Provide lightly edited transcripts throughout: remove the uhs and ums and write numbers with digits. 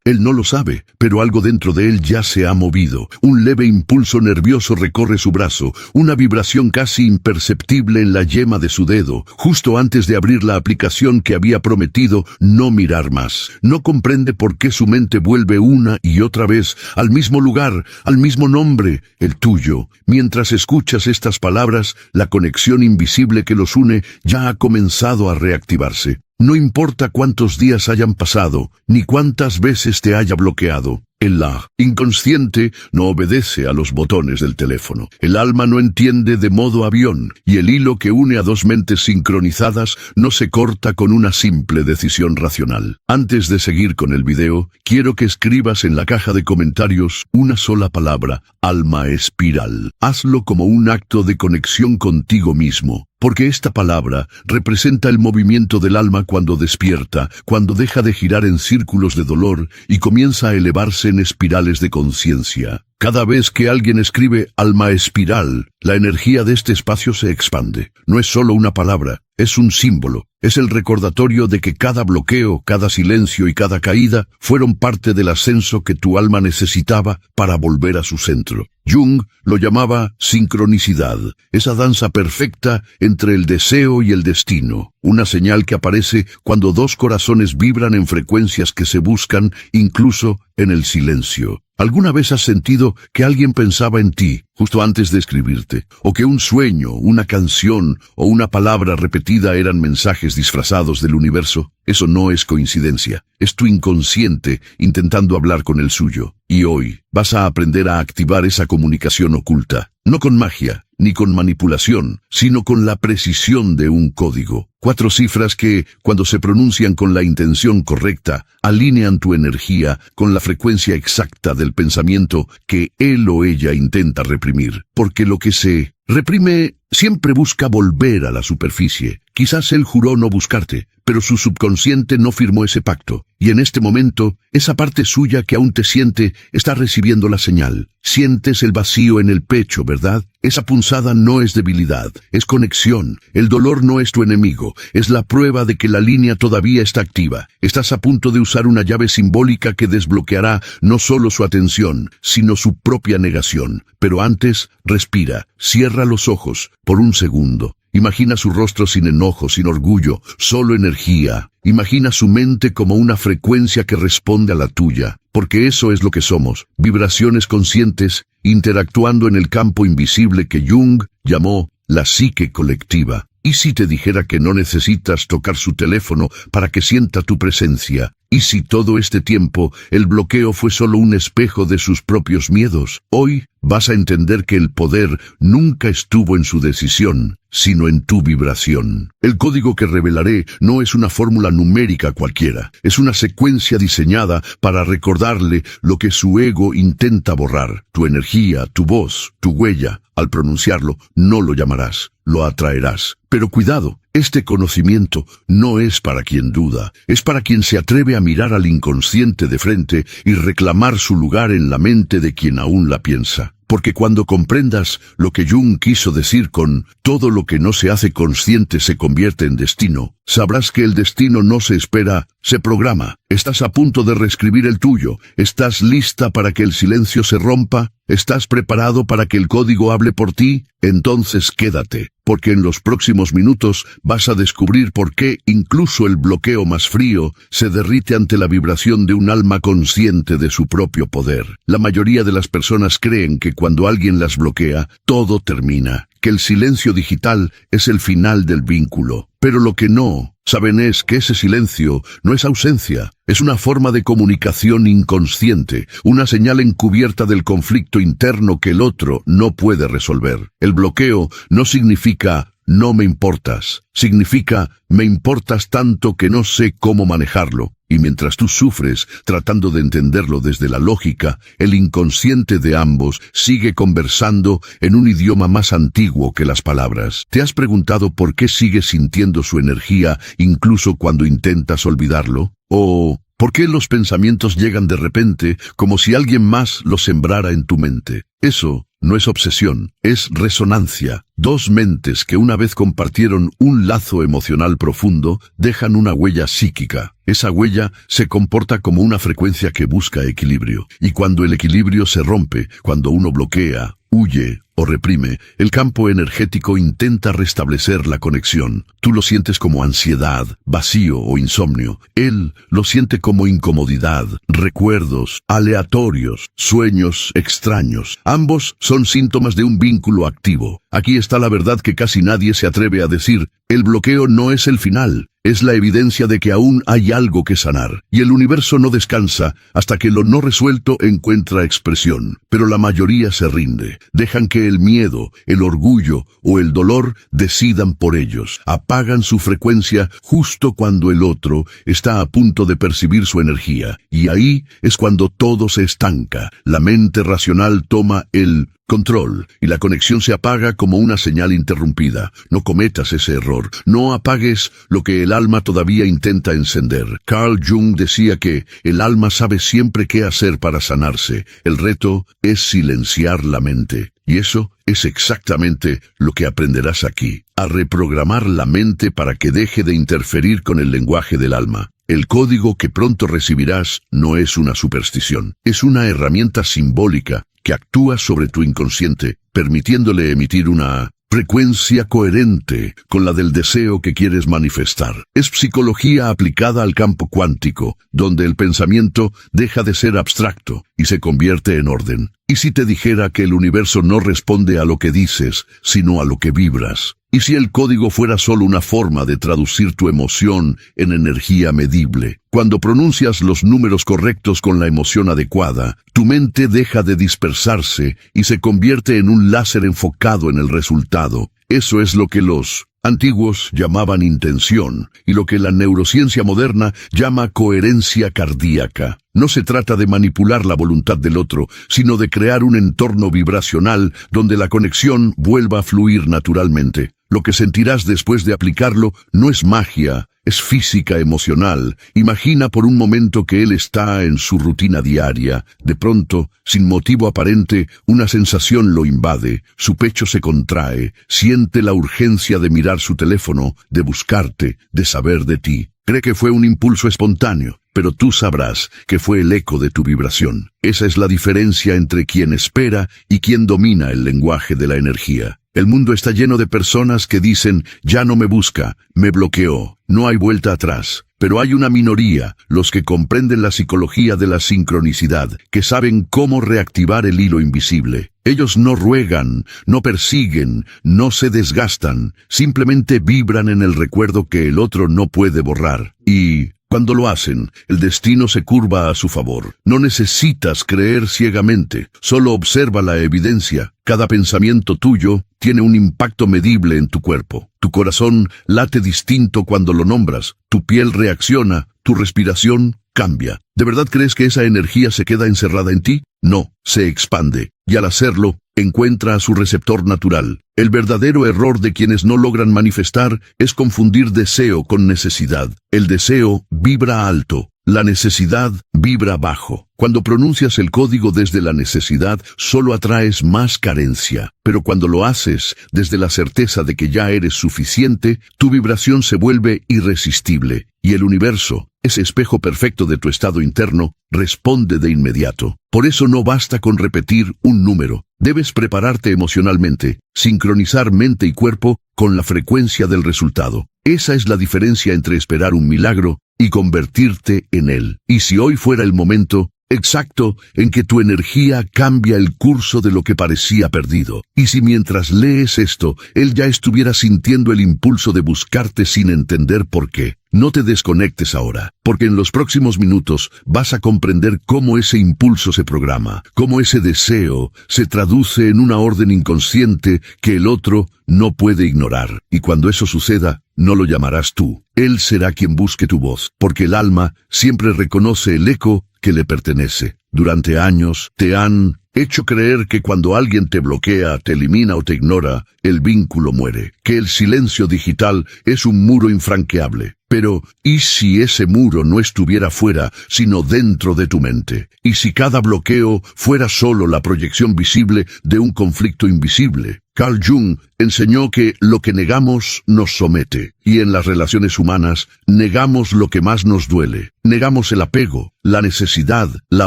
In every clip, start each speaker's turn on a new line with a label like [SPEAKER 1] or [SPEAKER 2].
[SPEAKER 1] Él no lo sabe, pero algo dentro de él ya se ha movido. Un leve impulso nervioso recorre su brazo, una vibración casi imperceptible en la yema de su dedo, justo antes de abrir la aplicación que había prometido no mirar más. No comprende por qué su mente vuelve una y otra vez al mismo lugar, al mismo nombre, el tuyo. Mientras escuchas estas palabras, la conexión invisible que los une ya ha comenzado a reactivarse. No importa cuántos días hayan pasado, ni cuántas veces te haya bloqueado. El inconsciente no obedece a los botones del teléfono. El alma no entiende de modo avión, y el hilo que une a dos mentes sincronizadas no se corta con una simple decisión racional. Antes de seguir con el video, quiero que escribas en la caja de comentarios una sola palabra: alma espiral. Hazlo como un acto de conexión contigo mismo, porque esta palabra representa el movimiento del alma cuando despierta, cuando deja de girar en círculos de dolor y comienza a elevarse en espirales de conciencia. Cada vez que alguien escribe alma espiral, la energía de este espacio se expande. No es solo una palabra, es un símbolo. Es el recordatorio de que cada bloqueo, cada silencio y cada caída fueron parte del ascenso que tu alma necesitaba para volver a su centro. Jung lo llamaba sincronicidad, esa danza perfecta entre el deseo y el destino, una señal que aparece cuando dos corazones vibran en frecuencias que se buscan incluso en el silencio. ¿Alguna vez has sentido que alguien pensaba en ti justo antes de escribirte? ¿O que un sueño, una canción o una palabra repetida eran mensajes disfrazados del universo? Eso no es coincidencia, es tu inconsciente intentando hablar con el suyo. Y hoy vas a aprender a activar esa comunicación oculta, no con magia ni con manipulación, sino con la precisión de un código. 4 cifras que, cuando se pronuncian con la intención correcta, alinean tu energía con la frecuencia exacta del pensamiento que él o ella intenta reprimir. Porque lo que se reprime siempre busca volver a la superficie. Quizás él juró no buscarte, pero su subconsciente no firmó ese pacto. Y en este momento, esa parte suya que aún te siente está recibiendo la señal. Sientes el vacío en el pecho, ¿verdad? Esa punzada no es debilidad, es conexión. El dolor no es tu enemigo, es la prueba de que la línea todavía está activa. Estás a punto de usar una llave simbólica que desbloqueará no solo su atención, sino su propia negación. Pero antes, respira, cierra los ojos por un segundo. Imagina su rostro sin enojo, sin orgullo, solo energía. Imagina su mente como una frecuencia que responde a la tuya, porque eso es lo que somos, vibraciones conscientes, interactuando en el campo invisible que Jung llamó la psique colectiva. ¿Y si te dijera que no necesitas tocar su teléfono para que sienta tu presencia? ¿Y si todo este tiempo el bloqueo fue solo un espejo de sus propios miedos? Hoy vas a entender que el poder nunca estuvo en su decisión, sino en tu vibración. El código que revelaré no es una fórmula numérica cualquiera, es una secuencia diseñada para recordarle lo que su ego intenta borrar, tu energía, tu voz, tu huella. Al pronunciarlo, no lo llamarás, lo atraerás. Pero cuidado, este conocimiento no es para quien duda, es para quien se atreve a mirar al inconsciente de frente y reclamar su lugar en la mente de quien aún la piensa. Porque cuando comprendas lo que Jung quiso decir con todo lo que no se hace consciente se convierte en destino, sabrás que el destino no se espera, se programa. Estás a punto de reescribir el tuyo. ¿Estás lista para que el silencio se rompa? ¿Estás preparado para que el código hable por ti? Entonces quédate, porque en los próximos minutos vas a descubrir por qué incluso el bloqueo más frío se derrite ante la vibración de un alma consciente de su propio poder. La mayoría de las personas creen que cuando alguien las bloquea, todo termina, que el silencio digital es el final del vínculo. Pero lo que no saben es que ese silencio no es ausencia, es una forma de comunicación inconsciente, una señal encubierta del conflicto interno que el otro no puede resolver. El bloqueo no significa no me importas, significa me importas tanto que no sé cómo manejarlo. Y mientras tú sufres tratando de entenderlo desde la lógica, el inconsciente de ambos sigue conversando en un idioma más antiguo que las palabras. ¿Te has preguntado por qué sigues sintiendo su energía incluso cuando intentas olvidarlo? ¿O por qué los pensamientos llegan de repente como si alguien más los sembrara en tu mente? Eso no es obsesión, es resonancia. Dos mentes que una vez compartieron un lazo emocional profundo dejan una huella psíquica. Esa huella se comporta como una frecuencia que busca equilibrio. Y cuando el equilibrio se rompe, cuando uno bloquea, huye o reprime, el campo energético intenta restablecer la conexión. Tú lo sientes como ansiedad, vacío o insomnio. Él lo siente como incomodidad, recuerdos aleatorios, sueños extraños. Ambos son síntomas de un vínculo activo. Aquí está la verdad que casi nadie se atreve a decir. El bloqueo no es el final. Es la evidencia de que aún hay algo que sanar, y el universo no descansa hasta que lo no resuelto encuentra expresión. Pero la mayoría se rinde, dejan que el miedo, el orgullo o el dolor decidan por ellos. Apagan su frecuencia justo cuando el otro está a punto de percibir su energía, y ahí es cuando todo se estanca. La mente racional toma el control, y la conexión se apaga como una señal interrumpida. No cometas ese error. No apagues lo que el alma todavía intenta encender. Carl Jung decía que el alma sabe siempre qué hacer para sanarse. El reto es silenciar la mente. Y eso es exactamente lo que aprenderás aquí. A reprogramar la mente para que deje de interferir con el lenguaje del alma. El código que pronto recibirás no es una superstición. Es una herramienta simbólica que actúa sobre tu inconsciente, permitiéndole emitir una frecuencia coherente con la del deseo que quieres manifestar. Es psicología aplicada al campo cuántico, donde el pensamiento deja de ser abstracto y se convierte en orden. ¿Y si te dijera que el universo no responde a lo que dices, sino a lo que vibras? ¿Y si el código fuera solo una forma de traducir tu emoción en energía medible? Cuando pronuncias los números correctos con la emoción adecuada, tu mente deja de dispersarse y se convierte en un láser enfocado en el resultado. Eso es lo que los antiguos llamaban intención y lo que la neurociencia moderna llama coherencia cardíaca. No se trata de manipular la voluntad del otro, sino de crear un entorno vibracional donde la conexión vuelva a fluir naturalmente. Lo que sentirás después de aplicarlo no es magia, es física emocional. Imagina por un momento que él está en su rutina diaria. De pronto, sin motivo aparente, una sensación lo invade. Su pecho se contrae, siente la urgencia de mirar su teléfono, de buscarte, de saber de ti. Cree que fue un impulso espontáneo, pero tú sabrás que fue el eco de tu vibración. Esa es la diferencia entre quien espera y quien domina el lenguaje de la energía. El mundo está lleno de personas que dicen, ya no me busca, me bloqueó, no hay vuelta atrás. Pero hay una minoría, los que comprenden la psicología de la sincronicidad, que saben cómo reactivar el hilo invisible. Ellos no ruegan, no persiguen, no se desgastan, simplemente vibran en el recuerdo que el otro no puede borrar. Y cuando lo hacen, el destino se curva a su favor. No necesitas creer ciegamente, solo observa la evidencia. Cada pensamiento tuyo tiene un impacto medible en tu cuerpo. Tu corazón late distinto cuando lo nombras, tu piel reacciona, tu respiración cambia. ¿De verdad crees que esa energía se queda encerrada en ti? No, se expande, y al hacerlo, encuentra a su receptor natural. El verdadero error de quienes no logran manifestar es confundir deseo con necesidad. El deseo vibra alto, la necesidad vibra bajo. Cuando pronuncias el código desde la necesidad, solo atraes más carencia. Pero cuando lo haces desde la certeza de que ya eres suficiente, tu vibración se vuelve irresistible. Y el universo, ese espejo perfecto de tu estado interno, responde de inmediato. Por eso no basta con repetir un número. Debes prepararte emocionalmente, sincronizar mente y cuerpo con la frecuencia del resultado. Esa es la diferencia entre esperar un milagro y convertirte en él. Y si hoy fuera el momento exacto en que tu energía cambia el curso de lo que parecía perdido, y si mientras lees esto, él ya estuviera sintiendo el impulso de buscarte sin entender por qué, no te desconectes ahora, porque en los próximos minutos vas a comprender cómo ese impulso se programa, cómo ese deseo se traduce en una orden inconsciente que el otro no puede ignorar. Y cuando eso suceda, no lo llamarás tú. Él será quien busque tu voz, porque el alma siempre reconoce el eco que le pertenece. Durante años te han hecho creer que cuando alguien te bloquea, te elimina o te ignora, el vínculo muere, que el silencio digital es un muro infranqueable. Pero, ¿y si ese muro no estuviera fuera, sino dentro de tu mente? ¿Y si cada bloqueo fuera solo la proyección visible de un conflicto invisible? Carl Jung enseñó que lo que negamos nos somete, y en las relaciones humanas negamos lo que más nos duele. Negamos el apego, la necesidad, la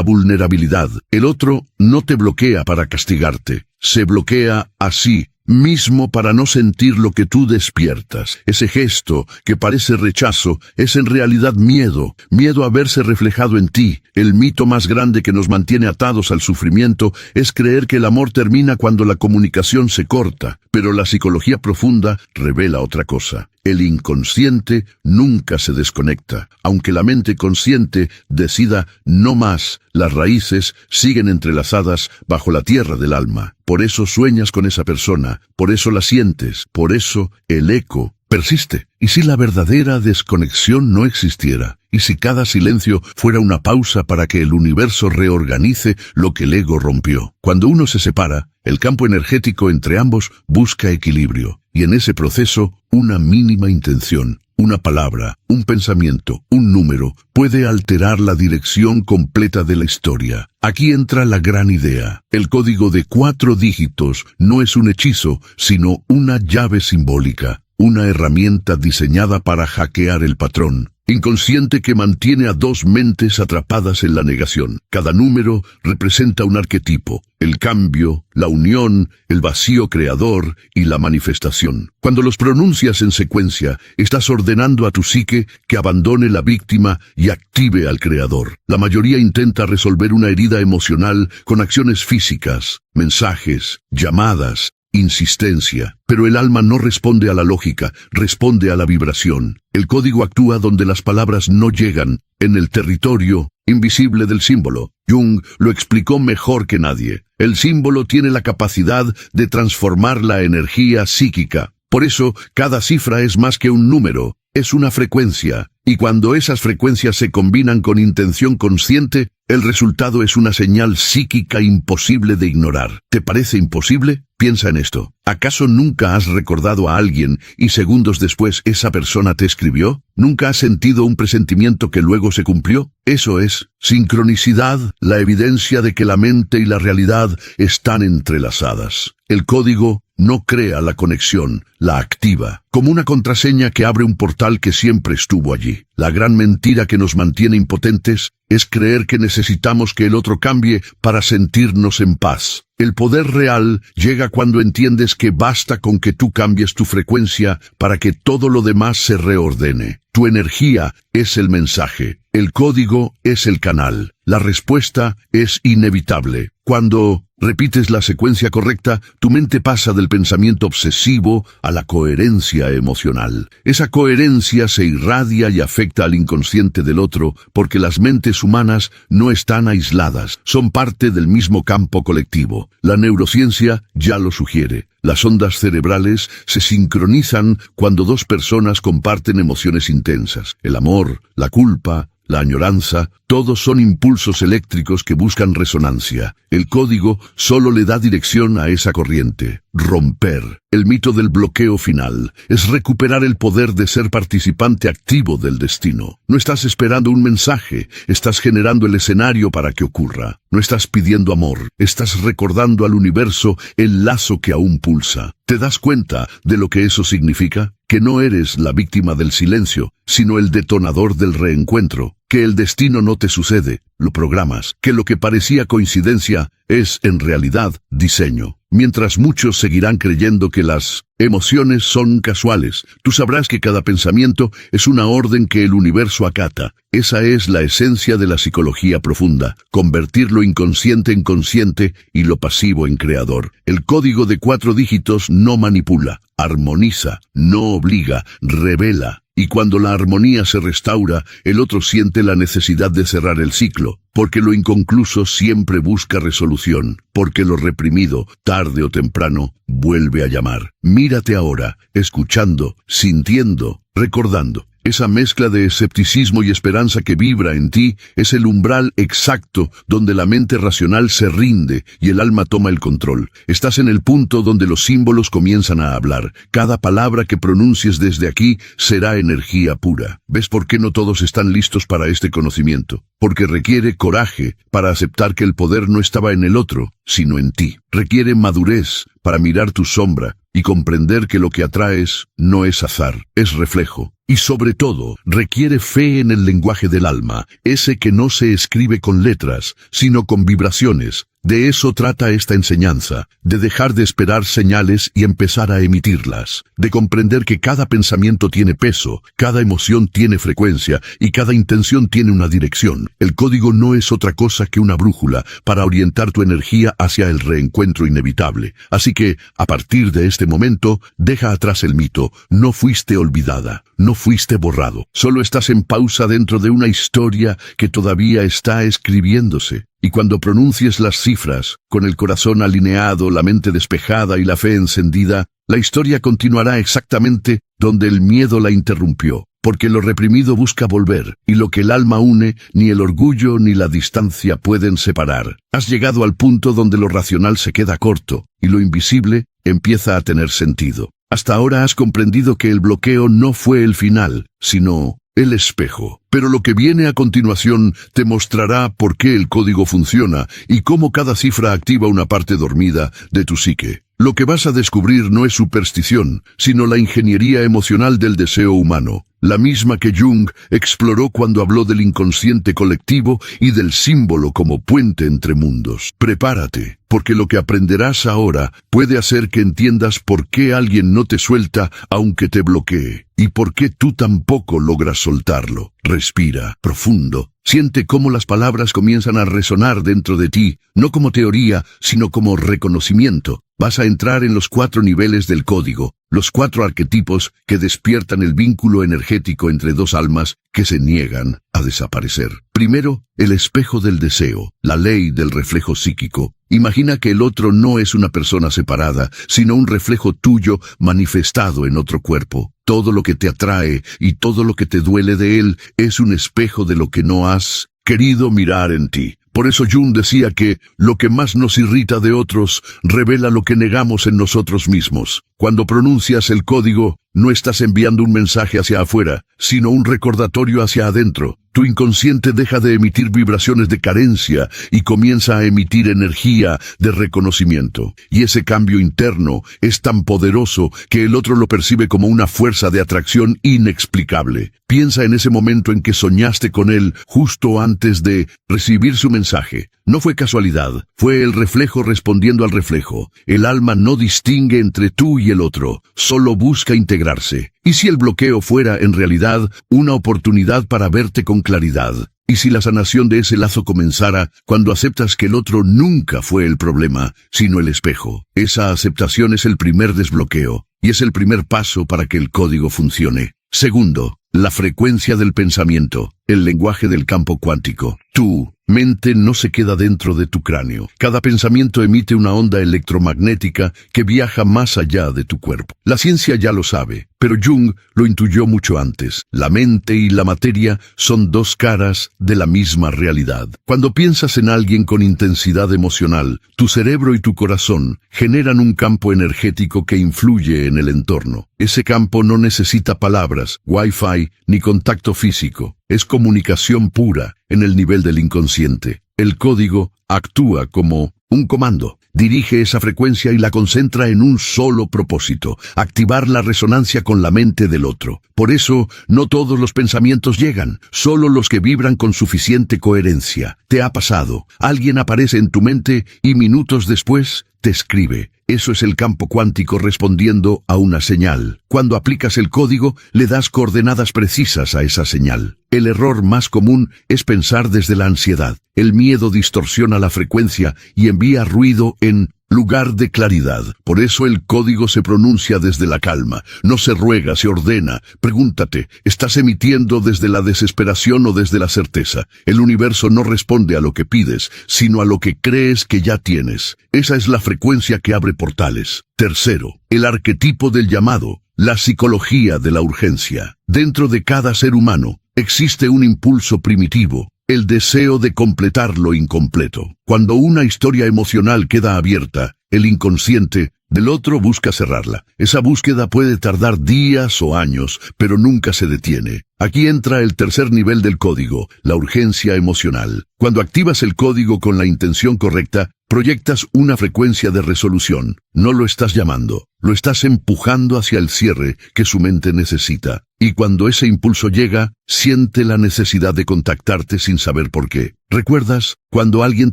[SPEAKER 1] vulnerabilidad. El otro no te bloquea para castigarte, se bloquea así mismo para no sentir lo que tú despiertas. Ese gesto que parece rechazo es en realidad miedo, miedo a verse reflejado en ti. El mito más grande que nos mantiene atados al sufrimiento es creer que el amor termina cuando la comunicación se corta, pero la psicología profunda revela otra cosa. El inconsciente nunca se desconecta. Aunque la mente consciente decida no más, las raíces siguen entrelazadas bajo la tierra del alma. Por eso sueñas con esa persona, por eso la sientes, por eso el eco persiste. ¿Y si la verdadera desconexión no existiera? ¿Y si cada silencio fuera una pausa para que el universo reorganice lo que el ego rompió? Cuando uno se separa, el campo energético entre ambos busca equilibrio, y en ese proceso, una mínima intención, una palabra, un pensamiento, un número, puede alterar la dirección completa de la historia. Aquí entra la gran idea. El código de 4 dígitos no es un hechizo, sino una llave simbólica, una herramienta diseñada para hackear el patrón inconsciente que mantiene a 2 mentes atrapadas en la negación. Cada número representa un arquetipo: el cambio, la unión, el vacío creador y la manifestación. Cuando los pronuncias en secuencia, estás ordenando a tu psique que abandone la víctima y active al creador. La mayoría intenta resolver una herida emocional con acciones físicas, mensajes, llamadas, insistencia, pero el alma no responde a la lógica, responde a la vibración. El código actúa donde las palabras no llegan, en el territorio invisible del símbolo. Jung lo explicó mejor que nadie. El símbolo tiene la capacidad de transformar la energía psíquica. Por eso, cada cifra es más que un número, es una frecuencia. Y cuando esas frecuencias se combinan con intención consciente, el resultado es una señal psíquica imposible de ignorar. ¿Te parece imposible? Piensa en esto. ¿Acaso nunca has recordado a alguien y segundos después esa persona te escribió? ¿Nunca has sentido un presentimiento que luego se cumplió? Eso es sincronicidad, la evidencia de que la mente y la realidad están entrelazadas. El código no crea la conexión, la activa, como una contraseña que abre un portal que siempre estuvo allí. La gran mentira que nos mantiene impotentes es creer que necesitamos que el otro cambie para sentirnos en paz. El poder real llega cuando entiendes que basta con que tú cambies tu frecuencia para que todo lo demás se reordene. Tu energía es el mensaje, el código es el canal, la respuesta es inevitable. Cuando repites la secuencia correcta, tu mente pasa del pensamiento obsesivo a la coherencia emocional. Esa coherencia se irradia y afecta al inconsciente del otro, porque las mentes humanas no están aisladas, son parte del mismo campo colectivo. La neurociencia ya lo sugiere. Las ondas cerebrales se sincronizan cuando 2 personas comparten emociones intensas. El amor, la culpa, la añoranza, todos son impulsos eléctricos que buscan resonancia. El código solo le da dirección a esa corriente. Romper. El mito del bloqueo final es recuperar el poder de ser participante activo del destino. No estás esperando un mensaje, estás generando el escenario para que ocurra. No estás pidiendo amor, estás recordando al universo el lazo que aún pulsa. ¿Te das cuenta de lo que eso significa? Que no eres la víctima del silencio, sino el detonador del reencuentro. Que el destino no te sucede, lo programas. Que lo que parecía coincidencia es, en realidad, diseño. Mientras muchos seguirán creyendo que las emociones son casuales, tú sabrás que cada pensamiento es una orden que el universo acata. Esa es la esencia de la psicología profunda, convertir lo inconsciente en consciente y lo pasivo en creador. El código de 4 dígitos no manipula, armoniza, no obliga, revela. Y cuando la armonía se restaura, el otro siente la necesidad de cerrar el ciclo, porque lo inconcluso siempre busca resolución, porque lo reprimido, tarde o temprano, vuelve a llamar. Mírate ahora, escuchando, sintiendo, recordando. Esa mezcla de escepticismo y esperanza que vibra en ti es el umbral exacto donde la mente racional se rinde y el alma toma el control. Estás en el punto donde los símbolos comienzan a hablar. Cada palabra que pronuncies desde aquí será energía pura. ¿Ves por qué no todos están listos para este conocimiento? Porque requiere coraje para aceptar que el poder no estaba en el otro, sino en ti. Requiere madurez para mirar tu sombra y comprender que lo que atraes no es azar, es reflejo. Y sobre todo, requiere fe en el lenguaje del alma, ese que no se escribe con letras, sino con vibraciones. De eso trata esta enseñanza, de dejar de esperar señales y empezar a emitirlas, de comprender que cada pensamiento tiene peso, cada emoción tiene frecuencia y cada intención tiene una dirección. El código no es otra cosa que una brújula para orientar tu energía hacia el reencuentro inevitable. Así que, a partir de este momento, deja atrás el mito, no fuiste olvidada. No fuiste borrado, solo estás en pausa dentro de una historia que todavía está escribiéndose. Y cuando pronuncies las cifras, con el corazón alineado, la mente despejada y la fe encendida, la historia continuará exactamente donde el miedo la interrumpió. Porque lo reprimido busca volver, y lo que el alma une, ni el orgullo ni la distancia pueden separar. Has llegado al punto donde lo racional se queda corto, y lo invisible empieza a tener sentido. Hasta ahora has comprendido que el bloqueo no fue el final, sino el espejo. Pero lo que viene a continuación te mostrará por qué el código funciona y cómo cada cifra activa una parte dormida de tu psique. Lo que vas a descubrir no es superstición, sino la ingeniería emocional del deseo humano, la misma que Jung exploró cuando habló del inconsciente colectivo y del símbolo como puente entre mundos. Prepárate, porque lo que aprenderás ahora puede hacer que entiendas por qué alguien no te suelta aunque te bloquee, y por qué tú tampoco logras soltarlo. Respira profundo. Siente cómo las palabras comienzan a resonar dentro de ti, no como teoría, sino como reconocimiento. Vas a entrar en los 4 niveles del código, los 4 arquetipos que despiertan el vínculo energético entre dos almas que se niegan a desaparecer. Primero, el espejo del deseo, la ley del reflejo psíquico. Imagina que el otro no es una persona separada, sino un reflejo tuyo manifestado en otro cuerpo. Todo lo que te atrae y todo lo que te duele de él es un espejo de lo que no has querido mirar en ti. Por eso Jung decía que lo que más nos irrita de otros revela lo que negamos en nosotros mismos. Cuando pronuncias el código, no estás enviando un mensaje hacia afuera, sino un recordatorio hacia adentro. Tu inconsciente deja de emitir vibraciones de carencia y comienza a emitir energía de reconocimiento. Y ese cambio interno es tan poderoso que el otro lo percibe como una fuerza de atracción inexplicable. Piensa en ese momento en que soñaste con él justo antes de recibir su mensaje. No fue casualidad, fue el reflejo respondiendo al reflejo. El alma no distingue entre tú y el otro, solo busca integrarse. ¿Y si el bloqueo fuera, en realidad, una oportunidad para verte con claridad? ¿Y si la sanación de ese lazo comenzara cuando aceptas que el otro nunca fue el problema, sino el espejo? Esa aceptación es el primer desbloqueo, y es el primer paso para que el código funcione. Segundo, la frecuencia del pensamiento, el lenguaje del campo cuántico. Tu mente no se queda dentro de tu cráneo. Cada pensamiento emite una onda electromagnética que viaja más allá de tu cuerpo. La ciencia ya lo sabe, pero Jung lo intuyó mucho antes. La mente y la materia son 2 caras de la misma realidad. Cuando piensas en alguien con intensidad emocional, tu cerebro y tu corazón generan un campo energético que influye en el entorno. Ese campo no necesita palabras, wifi, ni contacto físico. Es comunicación pura en el nivel del inconsciente. El código actúa como un comando. Dirige esa frecuencia y la concentra en un solo propósito: activar la resonancia con la mente del otro. Por eso, no todos los pensamientos llegan, solo los que vibran con suficiente coherencia. ¿Te ha pasado? Alguien aparece en tu mente y minutos después te escribe. Eso es el campo cuántico respondiendo a una señal. Cuando aplicas el código, le das coordenadas precisas a esa señal. El error más común es pensar desde la ansiedad. El miedo distorsiona la frecuencia y envía ruido en lugar de claridad. Por eso el código se pronuncia desde la calma. No se ruega, se ordena. Pregúntate, ¿estás emitiendo desde la desesperación o desde la certeza? El universo no responde a lo que pides, sino a lo que crees que ya tienes. Esa es la frecuencia que abre portales. Tercero, el arquetipo del llamado. La psicología de la urgencia. Dentro de cada ser humano existe un impulso primitivo, el deseo de completar lo incompleto. Cuando una historia emocional queda abierta, el inconsciente del otro busca cerrarla. Esa búsqueda puede tardar días o años, pero nunca se detiene. Aquí entra el tercer nivel del código, la urgencia emocional. Cuando activas el código con la intención correcta, proyectas una frecuencia de resolución. No lo estás llamando, lo estás empujando hacia el cierre que su mente necesita. Y cuando ese impulso llega, siente la necesidad de contactarte sin saber por qué. ¿Recuerdas cuando alguien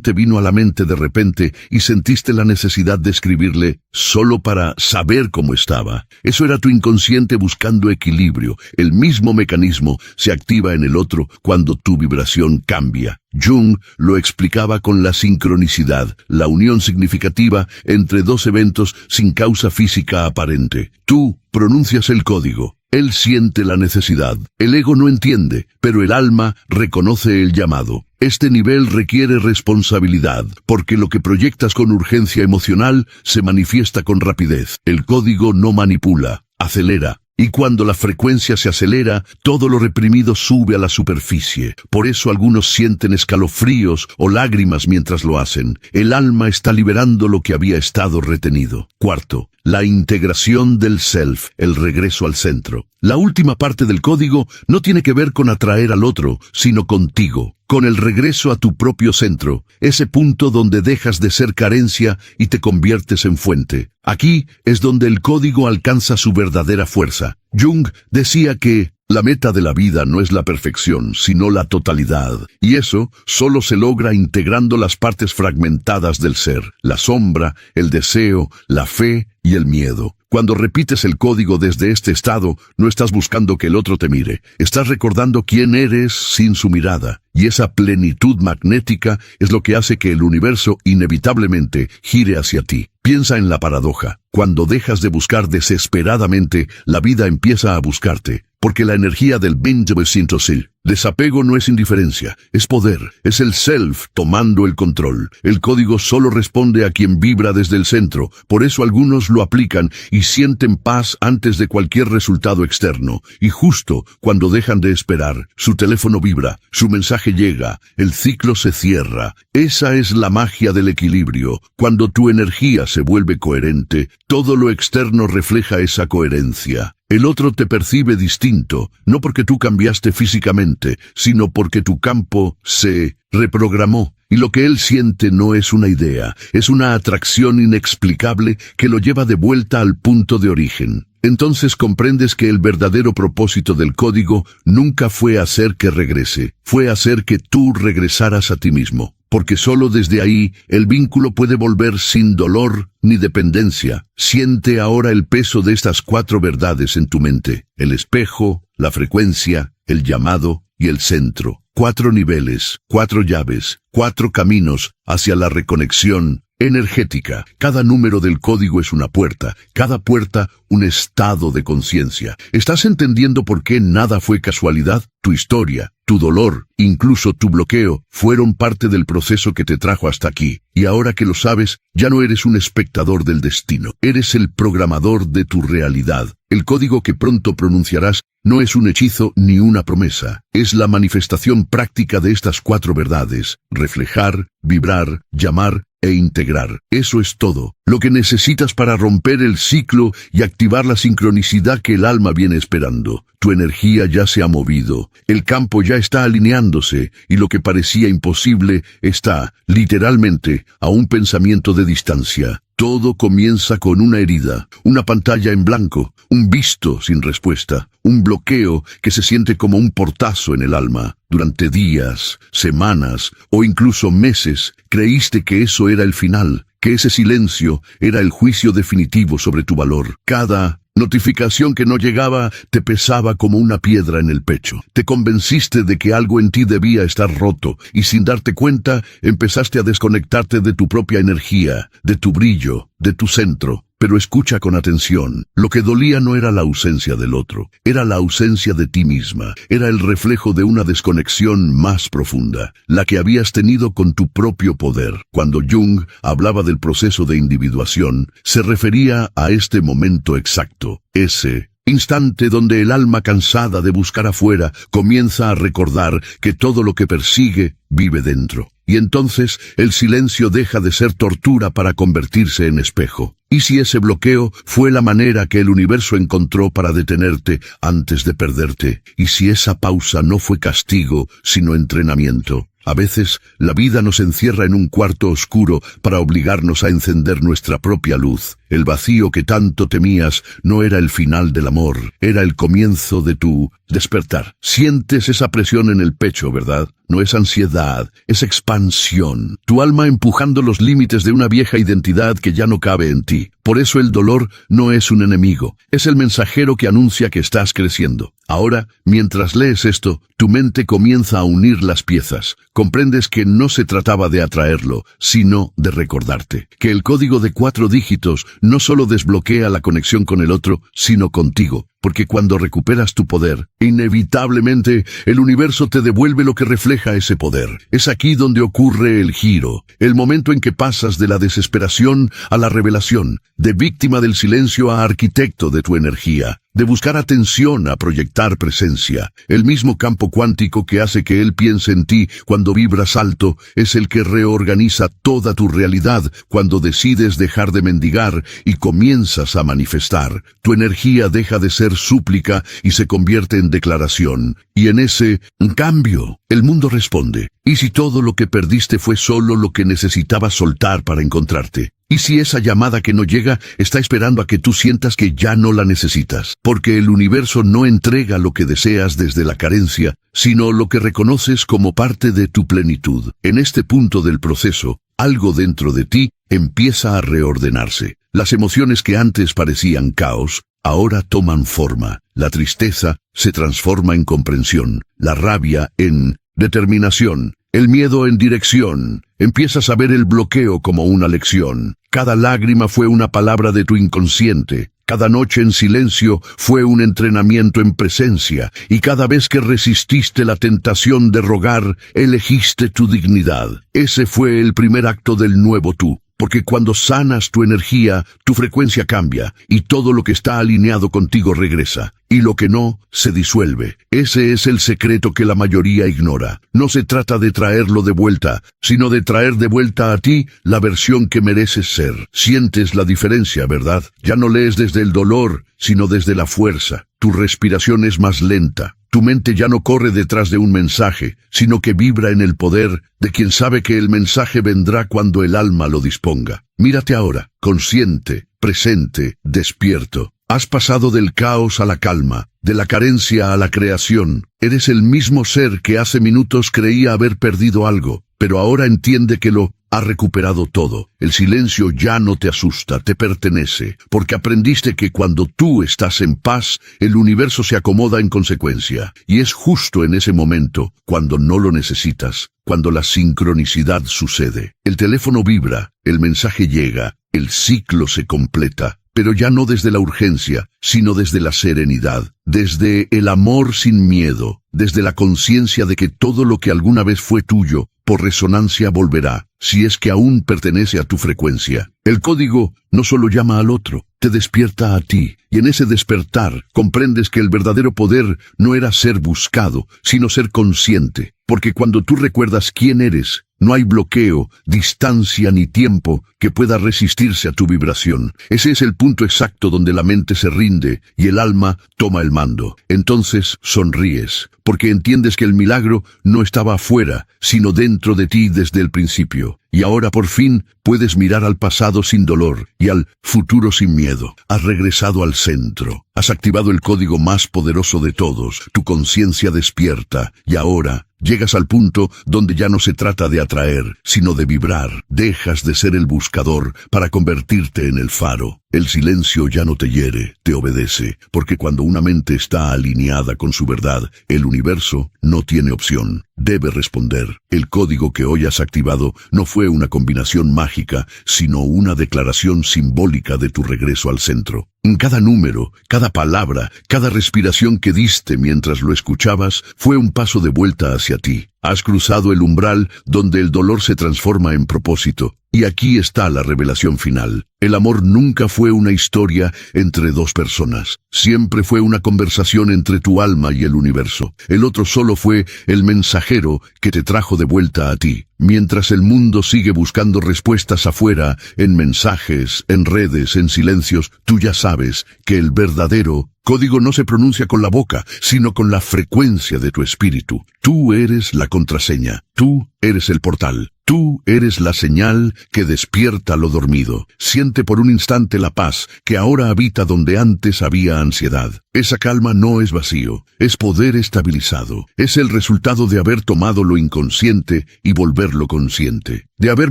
[SPEAKER 1] te vino a la mente de repente y sentiste la necesidad de escribirle solo para saber cómo estaba? Eso era tu inconsciente buscando equilibrio. El mismo mecanismo se activa en el otro cuando tu vibración cambia. Jung lo explicaba con la sincronicidad, la unión significativa entre dos eventos sin causa física aparente. Tú pronuncias el código. Él siente la necesidad. El ego no entiende, pero el alma reconoce el llamado. Este nivel requiere responsabilidad, porque lo que proyectas con urgencia emocional se manifiesta con rapidez. El código no manipula, acelera. Y cuando la frecuencia se acelera, todo lo reprimido sube a la superficie. Por eso algunos sienten escalofríos o lágrimas mientras lo hacen. El alma está liberando lo que había estado retenido. Cuarto, la integración del self, el regreso al centro. La última parte del código no tiene que ver con atraer al otro, sino contigo, con el regreso a tu propio centro, ese punto donde dejas de ser carencia y te conviertes en fuente. Aquí es donde el código alcanza su verdadera fuerza. Jung decía que la meta de la vida no es la perfección, sino la totalidad. Y eso solo se logra integrando las partes fragmentadas del ser, la sombra, el deseo, la fe y el miedo. Cuando repites el código desde este estado, no estás buscando que el otro te mire. Estás recordando quién eres sin su mirada. Y esa plenitud magnética es lo que hace que el universo inevitablemente gire hacia ti. Piensa en la paradoja. Cuando dejas de buscar desesperadamente, la vida empieza a buscarte. Porque la energía del 20%, desapego no es indiferencia, es poder, es el self tomando el control. El código solo responde a quien vibra desde el centro, por eso algunos lo aplican y sienten paz antes de cualquier resultado externo. Y justo cuando dejan de esperar, su teléfono vibra, su mensaje llega, el ciclo se cierra. Esa es la magia del equilibrio. Cuando tu energía se vuelve coherente, todo lo externo refleja esa coherencia. El otro te percibe distinto, no porque tú cambiaste físicamente, sino porque tu campo se reprogramó. Y lo que él siente no es una idea, es una atracción inexplicable que lo lleva de vuelta al punto de origen. Entonces comprendes que el verdadero propósito del código nunca fue hacer que regrese, fue hacer que tú regresaras a ti mismo. Porque solo desde ahí el vínculo puede volver sin dolor ni dependencia. Siente ahora el peso de estas 4 verdades en tu mente: el espejo, la frecuencia, el llamado y el centro. 4 niveles, 4 llaves, 4 caminos hacia la reconexión energética. Cada número del código es una puerta, cada puerta un estado de conciencia. ¿Estás entendiendo por qué nada fue casualidad? Tu historia, tu dolor, incluso tu bloqueo, fueron parte del proceso que te trajo hasta aquí. Y ahora que lo sabes, ya no eres un espectador del destino, eres el programador de tu realidad. El código que pronto pronunciarás no es un hechizo ni una promesa, es la manifestación práctica de estas 4 verdades: reflejar, vibrar, llamar e integrar. Eso es todo lo que necesitas para romper el ciclo y activar la sincronicidad que el alma viene esperando. Tu energía ya se ha movido, el campo ya está alineándose y lo que parecía imposible está, literalmente, a un pensamiento de distancia. Todo comienza con una herida, una pantalla en blanco, un visto sin respuesta, un bloqueo que se siente como un portazo en el alma. Durante días, semanas o incluso meses, creíste que eso era el final, que ese silencio era el juicio definitivo sobre tu valor. Cada notificación que no llegaba te pesaba como una piedra en el pecho. Te convenciste de que algo en ti debía estar roto y sin darte cuenta empezaste a desconectarte de tu propia energía, de tu brillo, de tu centro. Pero escucha con atención, lo que dolía no era la ausencia del otro, era la ausencia de ti misma, era el reflejo de una desconexión más profunda, la que habías tenido con tu propio poder. Cuando Jung hablaba del proceso de individuación, se refería a este momento exacto, ese Instante donde el alma cansada de buscar afuera comienza a recordar que todo lo que persigue vive dentro. Y entonces el silencio deja de ser tortura para convertirse en espejo. ¿Y si ese bloqueo fue la manera que el universo encontró para detenerte antes de perderte? ¿Y si esa pausa no fue castigo, sino entrenamiento? A veces, la vida nos encierra en un cuarto oscuro para obligarnos a encender nuestra propia luz. El vacío que tanto temías no era el final del amor, era el comienzo de tu despertar. Sientes esa presión en el pecho, ¿verdad? No es ansiedad, es expansión. Tu alma empujando los límites de una vieja identidad que ya no cabe en ti. Por eso el dolor no es un enemigo, es el mensajero que anuncia que estás creciendo. Ahora, mientras lees esto, tu mente comienza a unir las piezas. Comprendes que no se trataba de atraerlo, sino de recordarte. Que el código de 4 dígitos no solo desbloquea la conexión con el otro, sino contigo. Porque cuando recuperas tu poder, inevitablemente el universo te devuelve lo que refleja ese poder. Es aquí donde ocurre el giro, el momento en que pasas de la desesperación a la revelación, de víctima del silencio a arquitecto de tu energía, de buscar atención a proyectar presencia. El mismo campo cuántico que hace que él piense en ti cuando vibras alto es el que reorganiza toda tu realidad cuando decides dejar de mendigar y comienzas a manifestar. Tu energía deja de ser súplica y se convierte en declaración. Y en ese cambio, el mundo responde. ¿Y si todo lo que perdiste fue solo lo que necesitabas soltar para encontrarte? ¿Y si esa llamada que no llega está esperando a que tú sientas que ya no la necesitas? Porque el universo no entrega lo que deseas desde la carencia, sino lo que reconoces como parte de tu plenitud. En este punto del proceso, algo dentro de ti empieza a reordenarse. Las emociones que antes parecían caos, ahora toman forma. La tristeza se transforma en comprensión, la rabia en determinación, el miedo en dirección. Empiezas a ver el bloqueo como una lección. Cada lágrima fue una palabra de tu inconsciente. Cada noche en silencio fue un entrenamiento en presencia. Y cada vez que resististe la tentación de rogar, elegiste tu dignidad. Ese fue el primer acto del nuevo tú. Porque cuando sanas tu energía, tu frecuencia cambia, y todo lo que está alineado contigo regresa, y lo que no, se disuelve. Ese es el secreto que la mayoría ignora. No se trata de traerlo de vuelta, sino de traer de vuelta a ti la versión que mereces ser. Sientes la diferencia, ¿verdad? Ya no lees desde el dolor, sino desde la fuerza. Tu respiración es más lenta. Tu mente ya no corre detrás de un mensaje, sino que vibra en el poder de quien sabe que el mensaje vendrá cuando el alma lo disponga. Mírate ahora, consciente, presente, despierto. Has pasado del caos a la calma, de la carencia a la creación. Eres el mismo ser que hace minutos creía haber perdido algo, pero ahora entiende que lo ha recuperado todo. El silencio ya no te asusta, te pertenece, porque aprendiste que cuando tú estás en paz, el universo se acomoda en consecuencia. Y es justo en ese momento, cuando no lo necesitas, cuando la sincronicidad sucede. El teléfono vibra, el mensaje llega, el ciclo se completa. Pero ya no desde la urgencia, sino desde la serenidad, desde el amor sin miedo, desde la conciencia de que todo lo que alguna vez fue tuyo, por resonancia volverá, si es que aún pertenece a tu frecuencia. El código no solo llama al otro, te despierta a ti, y en ese despertar comprendes que el verdadero poder no era ser buscado, sino ser consciente, porque cuando tú recuerdas quién eres, no hay bloqueo, distancia ni tiempo que pueda resistirse a tu vibración. Ese es el punto exacto donde la mente se rinde y el alma toma el mando. Entonces sonríes, porque entiendes que el milagro no estaba afuera, sino dentro de ti desde el principio. Y ahora por fin puedes mirar al pasado sin dolor y al futuro sin miedo. Has regresado al centro. Has activado el código más poderoso de todos. Tu conciencia despierta y ahora llegas al punto donde ya no se trata de atraer, sino de vibrar. Dejas de ser el buscador para convertirte en el faro. El silencio ya no te hiere, te obedece, porque cuando una mente está alineada con su verdad, el universo no tiene opción. Debe responder. El código que hoy has activado no fue una combinación mágica, sino una declaración simbólica de tu regreso al centro. En cada número, cada palabra, cada respiración que diste mientras lo escuchabas, fue un paso de vuelta hacia ti. Has cruzado el umbral donde el dolor se transforma en propósito. Y aquí está la revelación final. El amor nunca fue una historia entre dos personas. Siempre fue una conversación entre tu alma y el universo. El otro solo fue el mensajero que te trajo de vuelta a ti. Mientras el mundo sigue buscando respuestas afuera, en mensajes, en redes, en silencios, tú ya sabes que el verdadero código no se pronuncia con la boca, sino con la frecuencia de tu espíritu. Tú eres la contraseña. Tú eres el portal. Tú eres la señal que despierta lo dormido. Siente por un instante la paz que ahora habita donde antes había ansiedad. Esa calma no es vacío, es poder estabilizado. Es el resultado de haber tomado lo inconsciente y volverlo consciente. De haber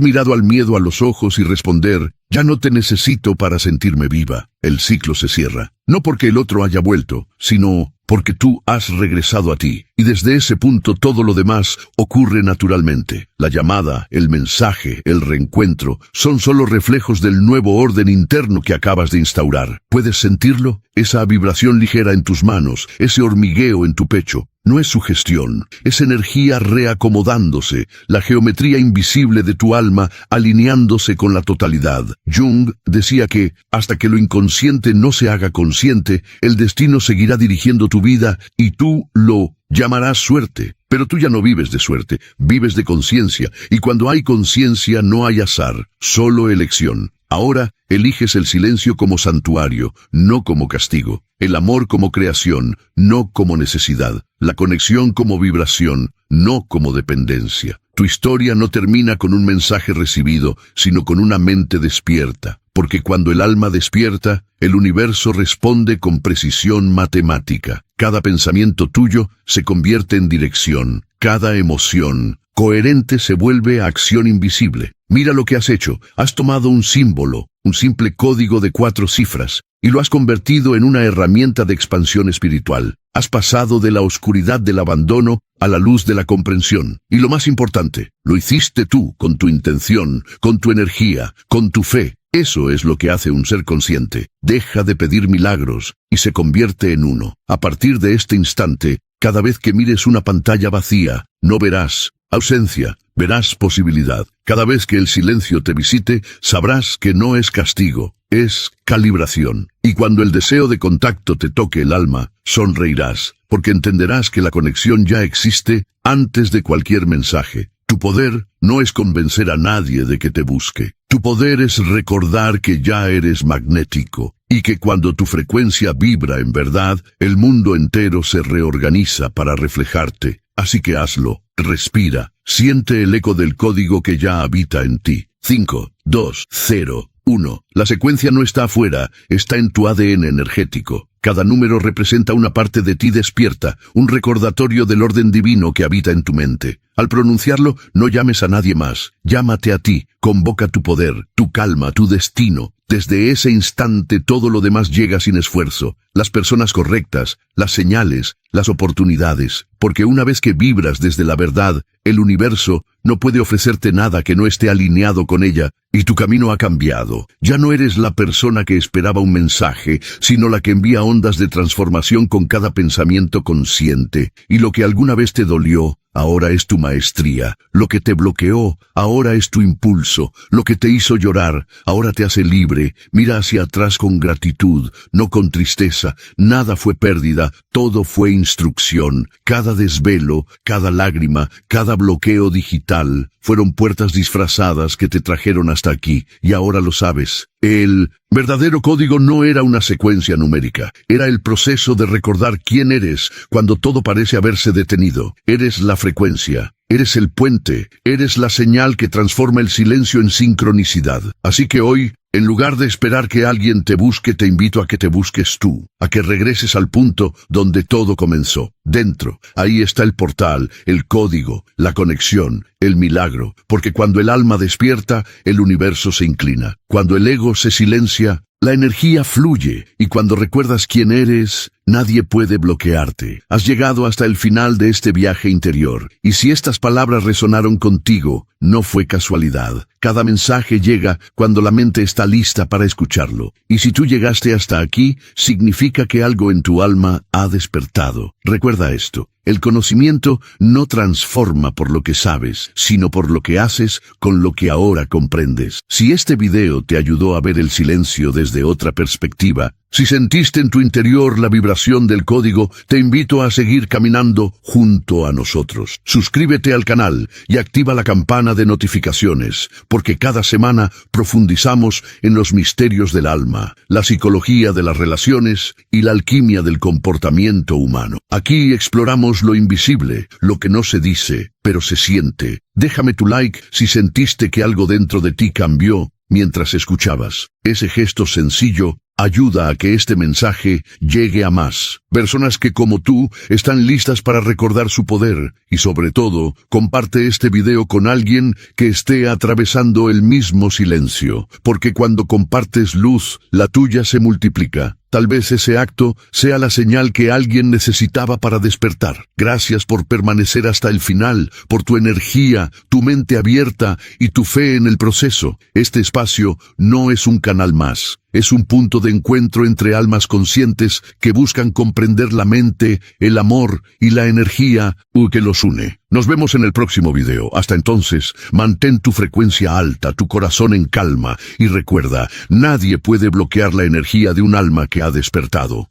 [SPEAKER 1] mirado al miedo a los ojos y responder, ya no te necesito para sentirme viva. El ciclo se cierra. No porque el otro haya vuelto, sino porque tú has regresado a ti, y desde ese punto todo lo demás ocurre naturalmente. La llamada, el mensaje, el reencuentro, son solo reflejos del nuevo orden interno que acabas de instaurar. ¿Puedes sentirlo? Esa vibración ligera en tus manos, ese hormigueo en tu pecho. No es sugestión, es energía reacomodándose, la geometría invisible de tu alma alineándose con la totalidad. Jung decía que, hasta que lo inconsciente no se haga consciente, el destino seguirá dirigiendo tu vida y tú lo llamarás suerte. Pero tú ya no vives de suerte, vives de conciencia, y cuando hay conciencia no hay azar, solo elección. Ahora eliges el silencio como santuario, no como castigo. El amor como creación, no como necesidad. La conexión como vibración, no como dependencia. Tu historia no termina con un mensaje recibido, sino con una mente despierta. Porque cuando el alma despierta, el universo responde con precisión matemática. Cada pensamiento tuyo se convierte en dirección. Cada emoción coherente se vuelve acción invisible. Mira lo que has hecho. Has tomado un símbolo, un simple código de 4 cifras, y lo has convertido en una herramienta de expansión espiritual. Has pasado de la oscuridad del abandono a la luz de la comprensión. Y lo más importante, lo hiciste tú, con tu intención, con tu energía, con tu fe. Eso es lo que hace un ser consciente. Deja de pedir milagros y se convierte en uno. A partir de este instante, cada vez que mires una pantalla vacía, no verás ausencia, verás posibilidad. Cada vez que el silencio te visite, sabrás que no es castigo, es calibración. Y cuando el deseo de contacto te toque el alma, sonreirás, porque entenderás que la conexión ya existe antes de cualquier mensaje. Tu poder no es convencer a nadie de que te busque. Tu poder es recordar que ya eres magnético y que cuando tu frecuencia vibra en verdad, el mundo entero se reorganiza para reflejarte. Así que hazlo, respira, siente el eco del código que ya habita en ti. 5, 2, 0, 1. La secuencia no está afuera, está en tu ADN energético. Cada número representa una parte de ti despierta, un recordatorio del orden divino que habita en tu mente. Al pronunciarlo, no llames a nadie más. Llámate a ti, convoca tu poder, tu calma, tu destino. Desde ese instante todo lo demás llega sin esfuerzo. Las personas correctas, las señales, las oportunidades. Porque una vez que vibras desde la verdad, el universo no puede ofrecerte nada que no esté alineado con ella, y tu camino ha cambiado. Ya no eres la persona que esperaba un mensaje, sino la que envía ondas de transformación con cada pensamiento consciente. Y lo que alguna vez te dolió, ahora es tu maestría. Lo que te bloqueó, ahora es tu impulso. Lo que te hizo llorar, ahora te hace libre. Mira hacia atrás con gratitud, no con tristeza. Nada fue pérdida, todo fue instrucción. Cada desvelo, cada lágrima, cada bloqueo digital, fueron puertas disfrazadas que te trajeron hasta aquí, y ahora lo sabes. El verdadero código no era una secuencia numérica, era el proceso de recordar quién eres cuando todo parece haberse detenido. Eres la frecuencia, eres el puente, eres la señal que transforma el silencio en sincronicidad. Así que hoy, en lugar de esperar que alguien te busque, te invito a que te busques tú, a que regreses al punto donde todo comenzó. Dentro, ahí está el portal, el código, la conexión, el milagro, porque cuando el alma despierta, el universo se inclina. Cuando el ego se silencia, la energía fluye, y cuando recuerdas quién eres, Nadie puede bloquearte. Has llegado hasta el final de este viaje interior. Y si estas palabras resonaron contigo, no fue casualidad. Cada mensaje llega cuando la mente está lista para escucharlo. Y si tú llegaste hasta aquí, significa que algo en tu alma ha despertado. Recuerda esto. El conocimiento no transforma por lo que sabes, sino por lo que haces con lo que ahora comprendes. Si este video te ayudó a ver el silencio desde otra perspectiva, si sentiste en tu interior la vibración del código, te invito a seguir caminando junto a nosotros. Suscríbete al canal y activa la campana de notificaciones, porque cada semana profundizamos en los misterios del alma, la psicología de las relaciones y la alquimia del comportamiento humano. Aquí exploramos lo invisible, lo que no se dice, pero se siente. Déjame tu like si sentiste que algo dentro de ti cambió mientras escuchabas. Ese gesto sencillo ayuda a que este mensaje llegue a más personas que, como tú, están listas para recordar su poder. Y sobre todo, comparte este video con alguien que esté atravesando el mismo silencio, porque cuando compartes luz, la tuya se multiplica. Tal vez ese acto sea la señal que alguien necesitaba para despertar. Gracias por permanecer hasta el final, por tu energía, tu mente abierta y tu fe en el proceso. Este espacio no es un canal más. Es un punto de encuentro entre almas conscientes que buscan comprender la mente, el amor y la energía que los une. Nos vemos en el próximo video. Hasta entonces, mantén tu frecuencia alta, tu corazón en calma y recuerda, nadie puede bloquear la energía de un alma que ha despertado.